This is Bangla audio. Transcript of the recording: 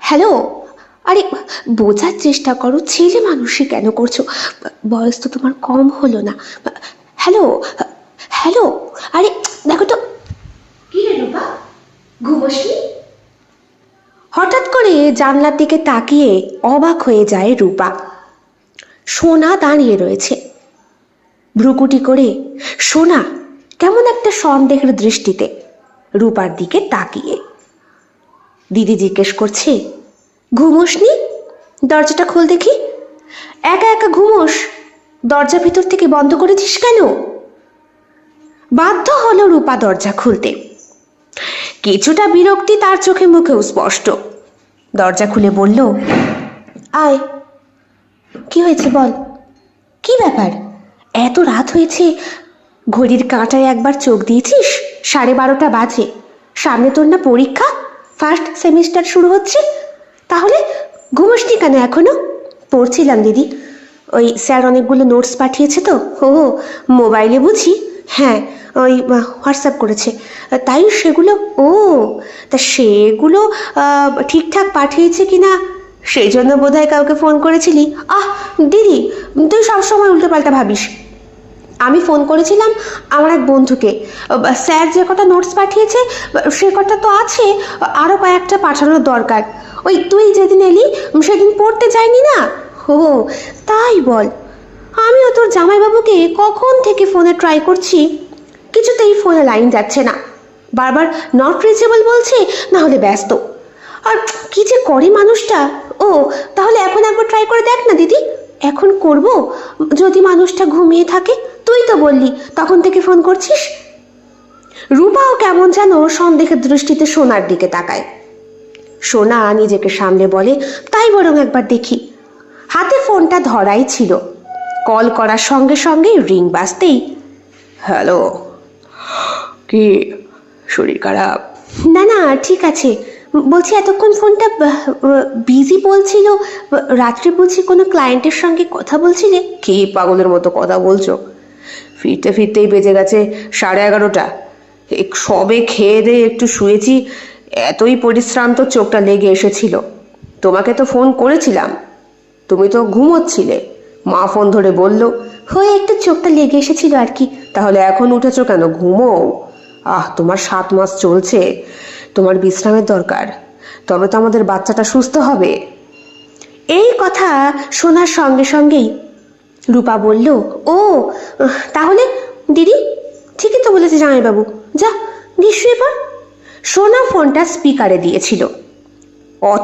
হ্যালো। আরে বোঝার চেষ্টা করো, ছেলে মানুষই কেন করছো? বয়স তো তোমার কম হলো না। Hello, hello. আরে দেখো তো। কি রে রূপা, ঘুমোসনি? হঠাৎ করে জানলার দিকে তাকিয়ে অবাক হয়ে যায় রূপা। সোনা দাঁড়িয়ে রয়েছে ভ্রুকুটি করে। সোনা কেমন একটা সন্দেহের দৃষ্টিতে রূপার দিকে তাকিয়ে। দিদি জিজ্ঞেস করছে, ঘুমোসনি? দরজাটা খোল দেখি। একা একা ঘুমোস? দরজা ভিতর থেকে বন্ধ করেছিস কেন? বাধ্য হলো রূপা দরজা খুলতে। কিছুটা বিরক্তি তার চোখে মুখেও স্পষ্ট। দরজা খুলে বলল, আয়। কি হয়েছে বল। কি ব্যাপার? এত রাত হয়েছে, ঘড়ির কাঁটায় একবার চোখ দিয়েছিস? 12:30 বাজে। সামনে তোর না পরীক্ষা, ফার্স্ট সেমিস্টার শুরু হচ্ছে। তাহলে ঘুমোসনি কেন এখনো? পড়ছিলাম দিদি, ওই স্যার অনেকগুলো নোটস পাঠিয়েছে তো। ও মোবাইলে বুঝি? হ্যাঁ, ওই হোয়াটসঅ্যাপ করেছে, তাই সেগুলো। ও তা সেগুলো ঠিকঠাক পাঠিয়েছে কিনা সেই জন্য বোধহয় কাউকে ফোন করেছিলি। দিদি, তুই সবসময় উল্টোপাল্টা ভাবিস। আমি ফোন করেছিলাম আমার এক বন্ধুকে। স্যার যে কটা নোটস পাঠিয়েছে সে কটা তো আছে, আরও কয়েকটা পাঠানোর দরকার। ওই তুই যেদিন এলি সেদিন পড়তে যায়নি না। ও তাই বল। আমিও তোর জামাইবাবুকে কখন থেকে ফোনে ট্রাই করছি, কিছুতেই ফোনে লাইন যাচ্ছে না। বারবার নট রিচেবল বলছে, না হলে ব্যস্ত। আর কি যে করে মানুষটা। ও তাহলে এখন একবার ট্রাই করে দেখ না দিদি। এখন করব যদি মানুষটা ঘুমিয়ে থাকে? তুই তো বললি তখন থেকে ফোন করছিস। রূপাও কেমন যেন সন্দেহের দৃষ্টিতে সোনার দিকে তাকায়। সোনা নিজেকে সামলে বলে, তাই বরং একবার দেখি। হাতে ফোনটা ধরাই ছিল। কল করার সঙ্গে সঙ্গে রিং বাজতেই, হ্যালো। কি, শরীর খারাপ? না না, ঠিক আছে। বলছি এতক্ষণ ফোনটা বিজি বলছিল, রাত্রে বুঝি কোনো ক্লায়েন্টের সঙ্গে কথা বলছিলে? কি পাগলের মতো কথা বলছো? ফিরতে ফিরতেই বেজে গেছে 11:30। সবে খেয়ে দিয়ে একটু শুয়েছি, এতই পরিশ্রান্ত চোখটা লেগে এসেছিল। তোমাকে তো ফোন করেছিলাম, তুমি তো ঘুমোচ্ছিলে। মা ফোন ধরে বলল, হয়ে একটু চোখটা লেগে এসেছিল আর কি। তাহলে এখন উঠেছো কেন? ঘুমোও। তোমার 7 মাস চলছে, তোমার বিশ্রামের দরকার, তবে তো আমাদের বাচ্চাটা সুস্থ হবে। এই কথা শোনার সঙ্গে সঙ্গেই রূপা বলল, ও তাহলে দিদি ঠিকই তো বলেছে জামাইবাবু, যা গিয়ে শুয়ে পড়। সোনা ফোনটা স্পিকারে দিয়েছিল।